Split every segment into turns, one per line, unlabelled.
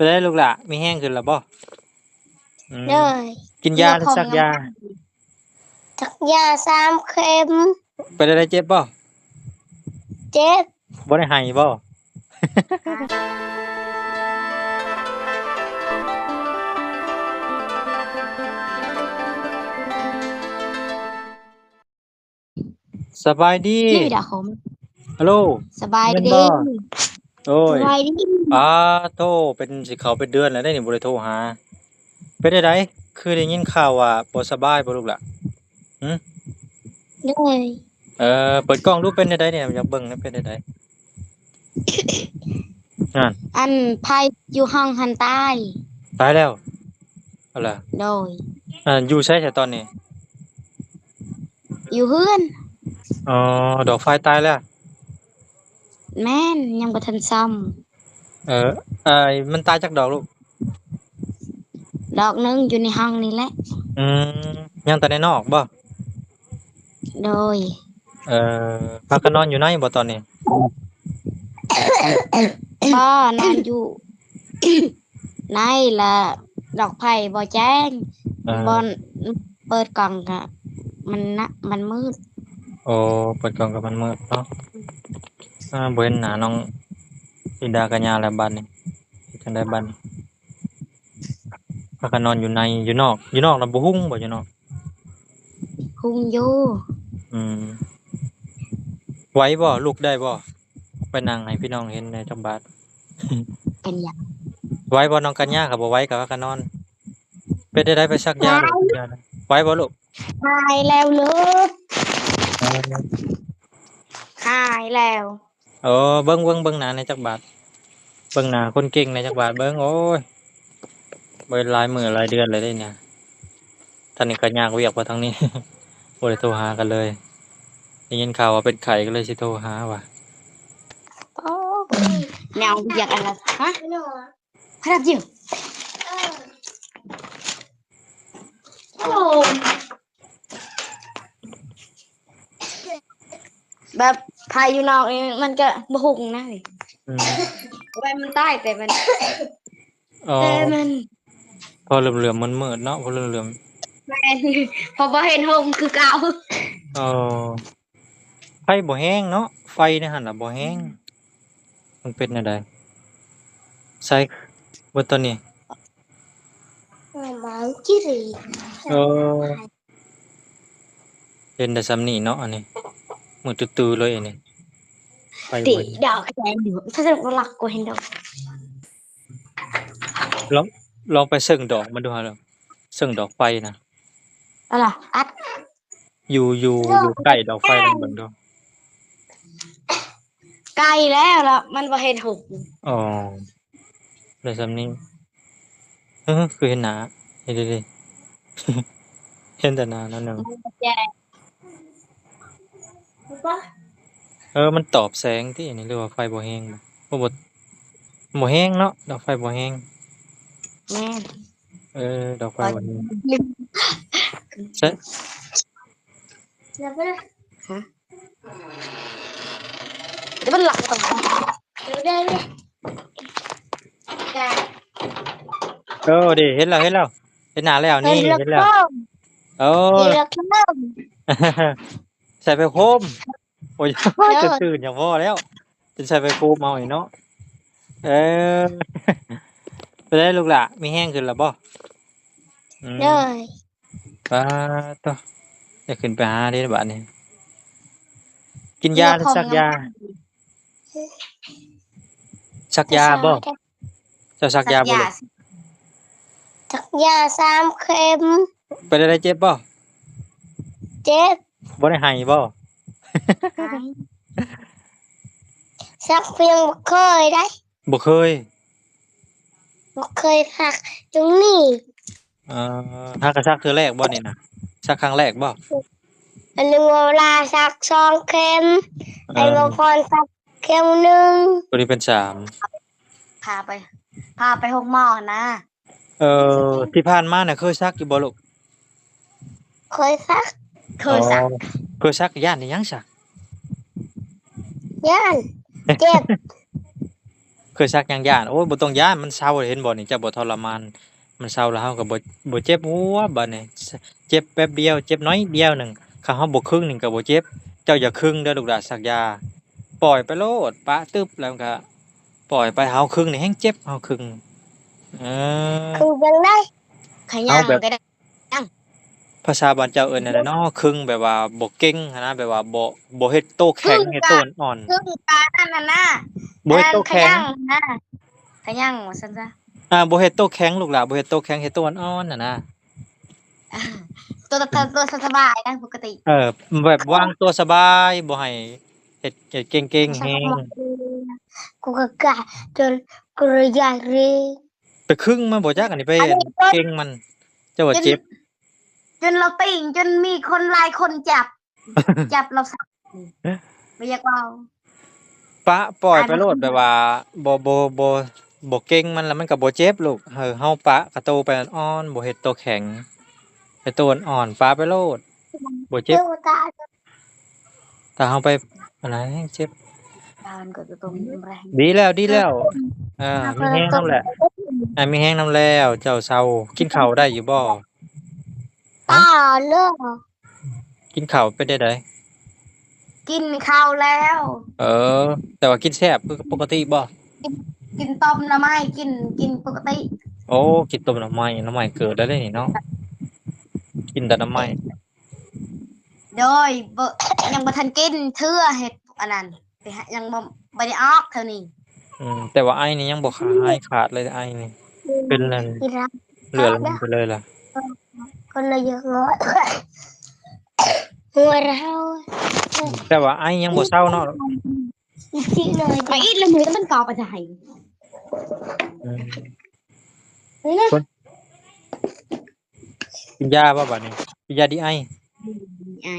ได้ลูกหล่ะมีแห้งขึ้นแล้วบ่อืม
เลย
กินยาหรือซักยา
สักยา3 เข็ม
ไปได้เจ็บบ่
เจ็บ
บ่ได้ไห้บ่สบายดี
นี่ดาคม
ฮัลโหล
สบาย
แม่น
ดี
บ่โอ้
ส
ย
บายดี
อ้าโธ่เป็นสิเข้าเป็นเดือนแล้วได้นี่บ่ได้โทรหาเป็นจั่งใดคือได้ยินข่าวว่าบ่สบายบ่ลูกหล่ะหึ
เลย
เปิดกล้องดูเป็นจั่งใดเนี่ยอยากเบิ่งนะเป็นจั่งใดนั่น
อันไผอยู่ห้องหันใต้
ตายแล้วเอาล่ะ
โดย
อยู่ไสแต่ตอนนี้
อยู่เฮือน
อ๋อดอกไฟตายแล้ว
แม่นยังบ่ทันซ่อม
เออมันตายจากดอกลูก
ดอกหนึงอยู่ในห้องนี่แหละ
อืมยังแต่ในนอกบ่
โดย
เอ่พากันนอนอยู่ในบ่ตอนนี้
พ่อนอนอยู่ ในละดอกไผ่บ่แจ้งบ่เปิดกล่องก็มันมืด
โอ้เปิดกล่องกับมันมืดเนาะบ่เห็นหน้าน้องธิดากัญญาแล้วบัดนี้เฮ็ดจังได๋บัดนี้พากันนอนอยู่ในอยู่นอกน่ะบ่หุ้งบ่อยู่นอก
หุงอยู่
อืมไหวบ่ลุกได้บ่ไปนั่งให้พี่น้องเห็นแหน่จักบาด
เป็นหยัง
ไหวบ่น้องกัญญาก็บ่ไหวก็พากันนอนเป็นจั่งใดไปซักยาลูกไหวบ่ลูก
หายแล้วลูกหายแล้ว
เบิ่งหน้าในจักบาดเบิ่งหน้าคนเก่งในจักบาดเบิ่งโอ้ยบ่ได้หลายมื้อหลายเดือนเลยเด้เนี่ยทางนี้ก็ยากเวียกว่าทางนี้ บ่ได้โทรหากันเลยได้ยินข่าวว่าเป็นไข้ก็เลยสิโทรหาว่ะ
โอ้แนวอยากอะไรฮะพระจิ๋วโอ้แบบพายุนอกนี่มันก็บ่หุงนะนี่
อืม
ไว้มันใต้แต่มัน
อ๋อ
แต่มัน
พอเหลื่อมๆมืดๆเนาะพอเหลื่อม
แม่นพอบ่เห็นหุงคือเก่า
ๆไฟบ่แฮงเนาะไฟในหั่นน่ะบ่แฮงมันเป็นแนวใดใช้เบิดตอนนี้
มังจิรี
เออเห็นแต่ส่ำนี้เนาะอันนี้มืดตื้อๆเลยอันนี้ไฟ
ติ
บ่
ดอกแดงอยู่ถ้าจะรักกว่าเห็นดอก
ลองลองไปเซิ่งดอกมันดูหาแล้วเซิ่งดอกไฟนะ
อะไรอัด
อยู่ใกล้ดอกไฟนั่นเบิ่งดู
ไกลแล้วล่ะมันบ่เห็นหุง
อ๋อได้ส่ำนี้คือเห็นหน้านี่ดิๆ เห็นแต่หน้านั่นหนึง
แจ้งบ่
มันตอบแสงติอันนี้หรือว่าไฟบ่แรงบ่แรงเนาะดอกไฟบ่แรง
แม่น
ดอกไฟบ่แรง
ลืม
ใช่
แล้วก็ฮะเดี๋ยวมันหลับก่อนเดี๋ยวได้เลยได้
ดิเห็นแล้วเห็นหน้าแล้วนี่เห็นแล้วโอ้
เห็น
ย
แล้วครับ
ใส่ไฟโคมโอ้ย
เด้
จะ
อ
ตื่นอย่างพ่อแล้วจะใส่ไฟโคมเอาอีกเนาะเออไปได้ลูกหล่ะมีแห้งขึ้นแล้วบ่อืม
เด้อ
ป๊าตจะขึ้นไปหาเด้บัดนี้กินยาหรือซักยาซักยาบ่เจ้าซักยาบ่ลูก
สักยา3 เข็ม
ไปได้เจ็บบ่
เจ็บ
บ่ได้ไห้บ่
สักเพียงบ่เคยได้
บ่เคย
บ่เคยพักตรงนี้
หากะซักเทื่อแรกบ่นี่น่ะซักครั้งแรกบ่
อันนึงเวลาสัก2 เข็มไอ้บ่พรสักเข็มหนึง
ตัวนี้เป็น3
พาไปห้องหมอนะ
ที่ผ่านมาน่ะเคยซักอยู่บ่ลูก
เคยสัก
เคยซักย้านอิหยังซัก
ย่านเจ็บ
เค ยซักยังย่านโอ้ยบ่ต้องย้านมันเซาเห็นบ่นี่เจ้าบ่ทรมานมันเซาแล้วเฮาก็บ่เจ็บหัวบัดนี้เจ็บแป๊บเดียวเจ็บน้อยเดียวหนึ่งถ้าเฮาบ่ครึ่งหนึ่งก็บ่เจ็บเจ้าอย่าครึ่งเด้อลูกหลานซักยาปล่อยไปโลดปะตึ๊บแล้วก็ปล่อยไปเฮาครึ่งนี่แฮงเจ็บเฮาครึ่งเออ
คือจังได๋ขยั
เอา
ง
แบบ
ก็ได้
ภาษาบ้านเจ้าเอิ้นนั่นแหละเนาะครึ่งแบบว่าบ่เก่งหั้นนะแบบว่าบ่เฮ็ดโต้แข็งเฮ็ดโต้อ่อน
ครึ่งตานั่นน่ะนะ
บ่เฮ็ดโต้
ข
แข็ง
ยังนะขยังว่าซั่นซะ
บ่เฮ็ดโต้แข็งลูกหลานบ่เฮ็ดโต้แข็งเฮ็ดโต้อ่อนๆน่ะนะ
ตัวสบายนะปกติ
เออแบบวางตัวสบายบ่ให้เฮ็ดเก่งๆแฮง
กูก็กะจนกูเลยอยากเรียน
ไปครึ่งมันบ่จักอันนี้ไป
อันนี้ก็
เก่งมันเจ้าว่าเจ็บ
จนเราติ่งจนมีคนหลายคนจับ จับเราสับไม่อยากเอา
ปะปล่อยไปโลดแบบว่าบ่เก่งมันแล้วมันก็บ่เจ็บลูกเฮาปะกระโตไปอ่อนๆบ่เฮ็ดโตแข็งเฮ็ดโตอ่อนๆปะไปโลดบ่เจ็บ
เจ้าตา
ถ้าเฮาไปอันนั้นแฮงเจ็บ
ตานก็จะต้องแรง
ดีแล้วมีแฮงนำแหละมีแฮงนำแล้ว เจ้าเซากินข้าวได้อยู่บ่
ตาเลิก
กินข้าวเป็นได้ได
กินข้าวแล้ว
เออ แต่ว่ากินแซ่บคือปกติบ่
กินต้มน้ำไม้กินปกติ
โอ้กินต้มหน่อไม้เกิดได้เลยนี่เนาะกินแต่หน่อไม้
โดยบ่ยังบ่ทันกินเทื่อเฮ็ดอันนั้นไปหายังบ่ได้ออกเท่านี้
แต่ว่าไอ้นี่ยังบ่ขาดเลยไอ้นี่เป็นนั่น
ที่รัก
เหลือลงไปเลยล่ะ
คนละเยอะน้อยหัวเรา
แต่ว่าไอ้ยังบ่เซาเนาะ
อีกทีเลยไปอีกแล้วมือมันกอบไปจะให้
อืม
นี่นะ
กินยาบ่บัดนี้กินยาดีไอ
ไอ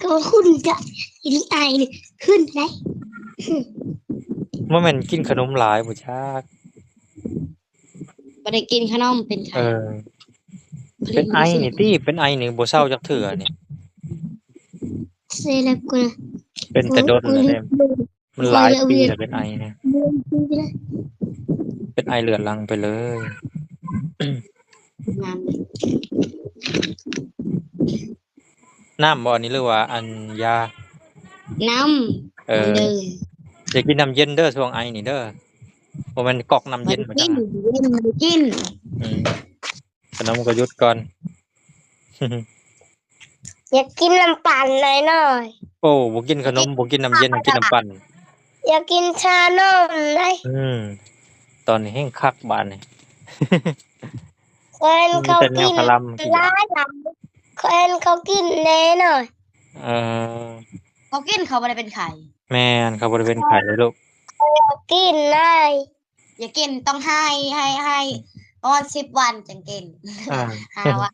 ก็คุณจะกินไอนี่ขึ้นไหน
บ่แม่นกินขนมหลายบ่จัก
บ่ได้กินขนมเป็นไข่
เป็นไอนี่ติเป็นไอนี่บ่เซาจักเทื่อนี่
เซเลบกูนะ
เป็นแต่ดนแล้วเด้มันหลายปีแล้วเป็นไอเนี่ยเป็นไอเลือดรังไปเลย
งาม
น้ำบ่อันนี้หรือว่าอันยา
น้ำ
เออ
เด้อ
อย่ากินน้ำเย็นเด้อช่วงไอนี่เด้อบ่แม่นกอกน้ำเย็นบ่
กิ
จั
น
ง
กิน
ขนมก็หยุดก่อน
อยากกินน้ำปั่นหน่อย
โอ้บ่กินขนมบ่กินน้ำเย็นกินน้ำปั่น
อยากกินชานมเลย
ตอนนี้แห้งคักบานนี่
คนเขากิน
มีแต่แนวคาลัมกิน
ร้ายหลังคนเขากินแน่หน่อย
เออ
เขากินเขาไม่ได้เป็นไข่
แม่นเขาบ่ได้เป็นไข้เลยลูก
เขากินได้อย่ากินต้องให้ประมาณ10 วันจังกิน
อ่า
5 วัน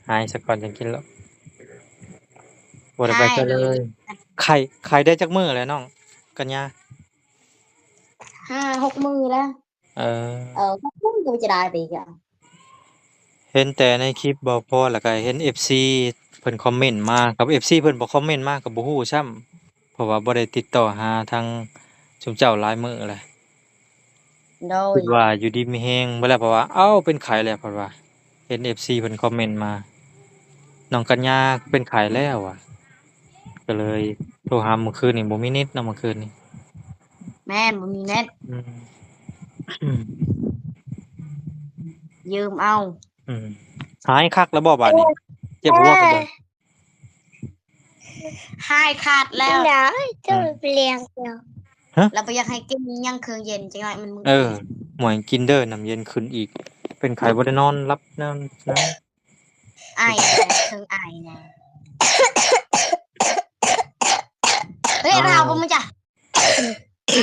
หายซะก่อนจังกินแล้วบ่ได้ไปซะเลยไข้ได้จักมื้อแล้วน้องกัญญา
5-6 มื้อแล้ว
เออ
6 มื้อก็จะได้ไปอีกอ่ะ
เห็นแต่ในคลิปบ่พอแล้วก็เห็น FC เพิ่นคอมเมนต์มากับ FC เพิ่นบ่คอมเมนต์มาก็บ่ฮู้ซ้ำเพราะว่าบ่ได้ติดต่อหาทางชุมเจ้าหลายมื้อแล้ว
โดย
คิดว่าอยู่ดีมีแฮงบ่แล้วเพราะว่าอ้าวเป็นไข้แล้วเพิ่นว่าเห็น FC เพิ่นคอมเมนต์มาน้องกัญญาเป็นไข้แล้วอะก็เลยโทรหาเมื่อคืนนี่บ่มีเน็ตเนาะเมื่อคืนนี่
แม่นบ่มีเน็ต
อืม
ยืมเอา
อืมหายคักแล้วบ่บาดนี้เจ็บหัวกันบ่
หายขาดแล้ว
อืม
จะไปเลี้ยงเดียวเราบ่อยากให้กินยังเครื่องเย็นจังหน่อยมันมึน
หมวยกินเด้อน้ำเย็นขึ้นอีก เป็นไข้บ่ได้นอนรับนอนนะ
ไอเครื่องไอนะเฮ้ยเราบ่มึงจ้ะ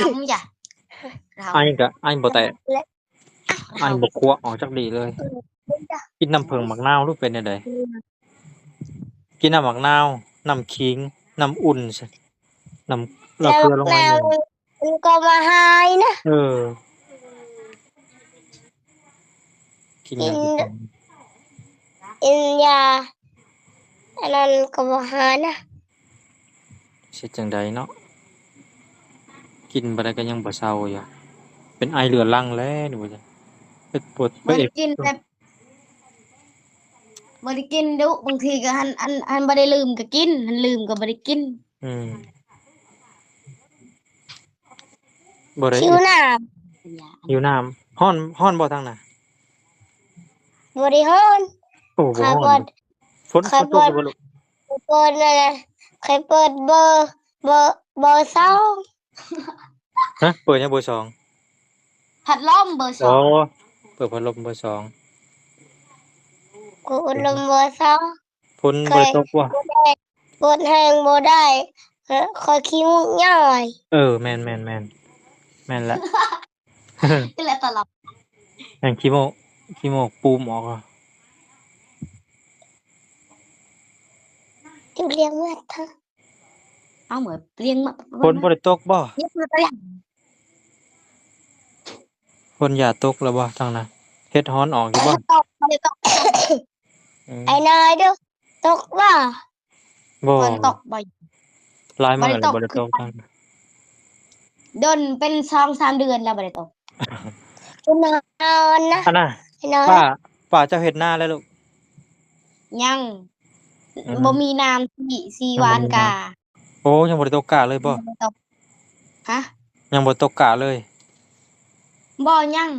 เรามึงจ้ะเรา
ไอก็ไอบ่แตกไอบ่คั่วออกจักดีเลย กินน้ำผึ้งมะนาวรู้เป็นจังไดกินน้ำมะนาวน้ำขิงน้ำอุ่นซะน้ำแล้วเกลือลงมาหนึ่ง
มันก็มาหายนะ
กินยาดีกว่า
อินยาอันนั้นก็มาหายนะ
เฮ็ดจังไดเนาะ กินบ่ได้ก็ยังบ่เซาอยู่เป็นไอเรื้อรังแล้วนี่ว่าจังไปปวดไป
บ่
เอ
ได้
ก
กินแบบบ่ได้กินดุบางทีก็หันบ่ได้ลืมก็กินหันลืมก็บ่ได้กิน
อืมบ่ได้
หิว
เอ็ด
น้
หิวน้ำร้อนบ่ทางน่ะ
ำบ่ได้ฮ้อน
โอ้บ่
ข้อย
ร้อน
บ่
บ่ฝนตก
ข้อยเปิด
อยู่บ่ลูก
เปิดนั่นน่ะข้อยเปิดเบอร์2
ฮะเปิดยังเบอร์2
พัดลมเบอร์
อ๋อ
2
เปิดพัดลมเบอร์2
กูพัดลมเบอร์2
ฝนบ่ได้ตกบ่
บ่ได้เปิดแฮงบ่ได้ข้อยขี้มูกย้อย
เออแม่นแม่นแหละ
นี่แหละตลก
แม่นขี้โมกปูมออกอะ
Em liêng mất thôi. Áo mới liêng mất
ฝนบ่ได้ตกบ่
Liêng mất rồi.
ฝนอย่าตกแล้วบ่ทางน่ะเฮ็ดร้อนออกอยู่บ่
Tóc, tóc.
อืม
Ai nói đâu. Tóc quá.
บ่
Con tóc bởi
หลายมื้อ
บ่
แล้ว
ได้ตก
บ่ได้ตกทางน่ะ
Đơn bên 2-3 เดือนแล้วบ่ได้ตก Cái non á.
อันน่ะ
Cái non
ป้า
á.
ป้าเจ้าเฮ็ดนาแล้วลูก
ยัง
อืม
บ่มีน้ำสี่
ยัง
วา
บ่
น
มี
กา
น้ำโอ้ยังบ่ได้ตกกะเลยบ่
ยังบ่ได้ตกฮะ
ยังบ่ตกกะเลย
บ่ยัง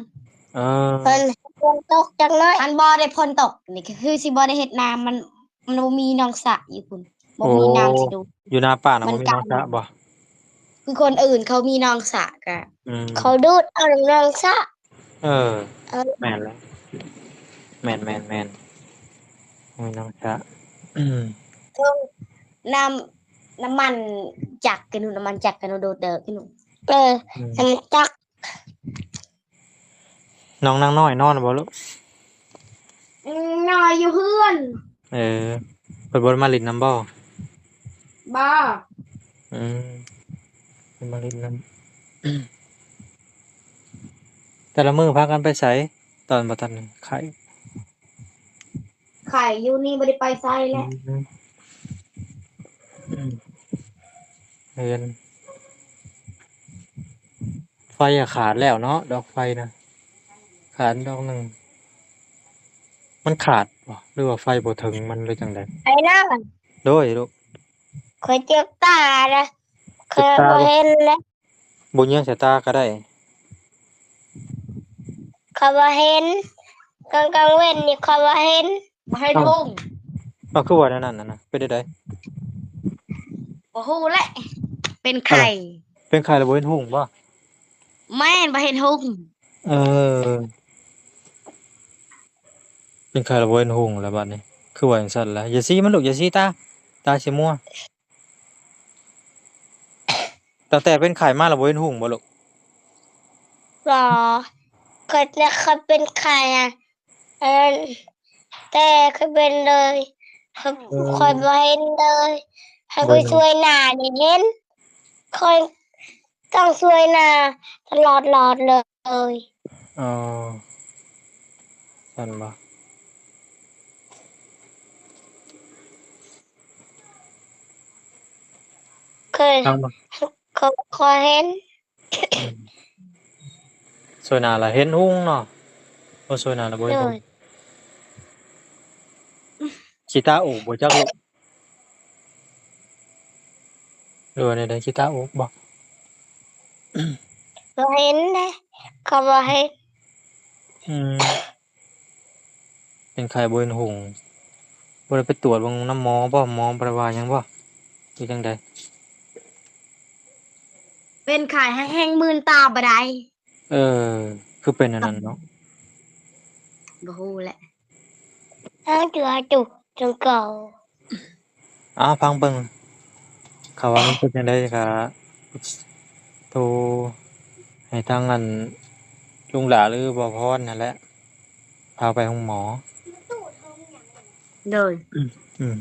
เออ
เพิ่นฝนตกจักหน่อยอันบ่ได้ฝนตกนี่ก็คือสิบ่ได้เฮ็ดนามันบ่มีหนองสระอยู่พุ่นบ่
โอ้
มีน้ำสิดู
อยู่นาป้าน่ะ
มั
บ่
น
มี
ไกล
น้ำสระบ่
คือคนอื่นเขามีหนองสระก็
อืม
เขาดูดเอาหนองสระ
เออ
เอา
แม่นแล้วแม่นมีน้ำสระอืม
น้น้ำมันจักกันหนูน้ำมันจักกันหนูโดดเด้อกันหนู
อืม
น้ำมันจัก
น้องนางน้อยนอนบ่ลูก
นอนอยู่เฮือน
เออเพิ่นบ่ได้มาเล่นน้ำบ่
บ่
อืมเพิ่นมาเล่นน้ำ แต่ละมื้อพากันไปไสตอนบ่ทันไข้
ไข่อยู่นี่บ่ได้ไปไส
อื
แล้ว
มอืมเฮือนไฟอะขาดแล้วเนาะดอกไฟน่ะขาดดอกหนึ่งมันขาดบ่หรือว่าไฟบ่ถึงมันหรือจังใด
ไอ้นั่น
โดยลูก
ข้อยเจ็บตานะข้
เจ็
อบ ย
ตา
บ่
บ่
เห็นแล้ว
บ่เยียงสายตาก็ได้
ข้อยบ่เห็นกลางเว้นนี่ข้อยบ่เห็นบ่เห็น
อ้าว
หุ่ง
อ้าวคือว่าแนวนั้นน่ะนะเป็นได้ใด
บ่ฮู้แหละเป็น
อะไร
ไข่
เป็นไข้แล้วบ่เห็นหุ่งบ่
แม่นบ่เห็นหุ่ง
เออเป็นไข้แล้วบ่เห็นหุ่งแล้วบัดนี้คือว่าจังซั่นล่ะอย่าซี้มันลูกอย่าซี้ตาสิมัวตั้งแต่เป็นไข้มาแล้วบ่เห็นหุ่งบ่ลูก
บ่ข้อยจะข้อยเป็นไข่อะอันนั้นแต่ข้อยเป็นเลยข้อย
เออ
ข้อยบ่เห็นเลยให้
บ่
ข้อย
เห็น
ช่วยหน้านี่เห็นข้อยต้องช่วยหน้าตลอดเลย
อ๋อซั่นบ่
เคย
ทางบ่
ข้อยเห็น
อืมสวยหน้าล่ะเห็นหุ่งเนาะบ่สวยหน้าแล้วบ่
โด
เห็นหุ่ง
ย
ขี้ตาอูบบ่จักลูกหรือว่าแนวใดขี้ตาอูบบ่
บ่เห็นเด้ข้อยบ่เห็น
อืมเป็นไข้บ่เห็นหุ่งบ่ได้ไปตรวจเบิ่งนำหมอบ่หมอบ่ได้ว่าหยังบ่หรือจังใด
เป็นไข่แห้งๆมื่นตาบ่ได้
เออคือเป็นอันนั้นเนาะ
บ่ฮู้แหละถ้าเจือจุจังเก่า
ฟังเบิ่งเขาว่ามันเป็นจังได๋ก็โทรให้ทางอันลุงหลาหรือบ่พรนั่นแหละพาไปห้องหมอ
โดย
อืม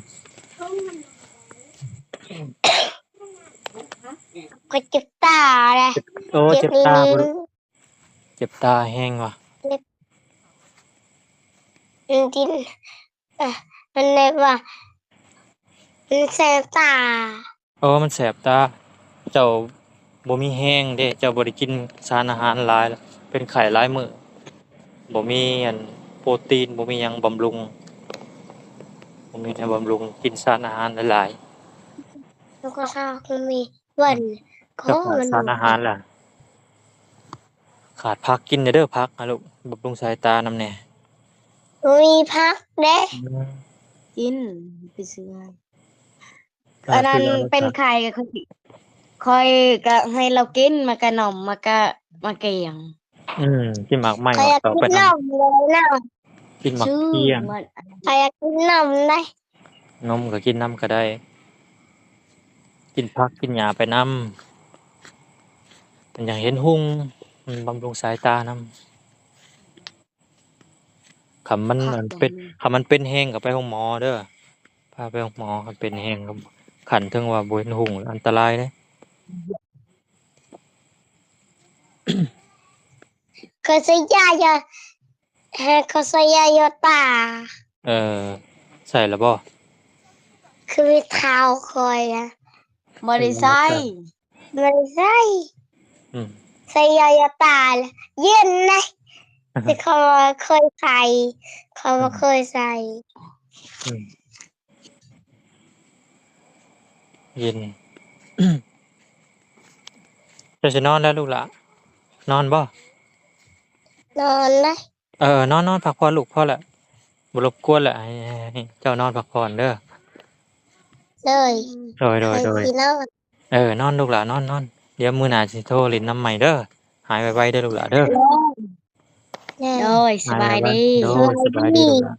ข้อยเจ็บตาเลย
โอ้เจ็บตาบ่ลูกเจ็บตาแฮงว่ะ
จริงๆมันเลยว่ามันแสบตา
มันแสบตา เจ้า บ่มีแห้งเด้เจ้าบ่ได้กินสารอาหารหลายแล้วเป็นไข้หลายมื้อบ่มีอันโปรตีนบ่มีหยังบำรุงบ่มีแนวบำรุงกินสารอาหารหลาย
แล้วก็ข้าวมันมีวัน
ๆเจ้าขาดสารอาหารล่ะขาดผักกินเด้อผักอะลูกบำรุงสายตานำแหน่
มีพักเด้
อืม
กินไปซื้อให้
ก็
อันนั้น
คือ
เป็นไข่ก็คอยก็ให้เรากินมากระหน่อมมาเกียง
กินหมากไหม้
ใคร
ห
อ
มาก
ยาก
ต่อ
กิ
ไป
น
นำ
นมเลยนะ
กินหมาก
ชื่อ
เกี้ยง
มันใครอยากกินนมได้
นมก็กินน้ำก็ได้ กินผักกินหญ้าไปนำมันอยากเห็นหุ่งมันบำรุงสายตานำคันมัน
ผัก
อัน
อย่าง
เป็น
นี้
คันมันเป็นแห้งก็ไปโรงหมอเด้อพาไปโรงหมอคันเป็นแห้งก็คันถึงว่าบ่เห็นหุ่งอันตรายเด้
เขาใส่ยาเยอะเขาใส่ยาเยอะตา
เออใส่แล้วบ่
คือมีเท้าคอยนะบริใส่บริใส่
อืม
ใส่ยาเยอะตาเลยเย็นนะแต่เขาเคยใส่เขาไม่เคยใส่
อืมเย็น เจะสินอนแล้วลูกหล่ะนอนบ่
นอนนะ
นอนพักผ่อนลูกพอแล้วบ่รบกวนแล้วให้เจ้านอนพักผ่อนเด้อ
เลย
โดย
เคยกินนอน
นอนลูกหล่ะนอนเดี๋ยวมื้อหน้าสิโทรเล่นนำใหม่เด้อหายไวๆเด้อลูกหล่ะเด้อ
เลยสบายดี
โดยสบายดีลูกหล่ะ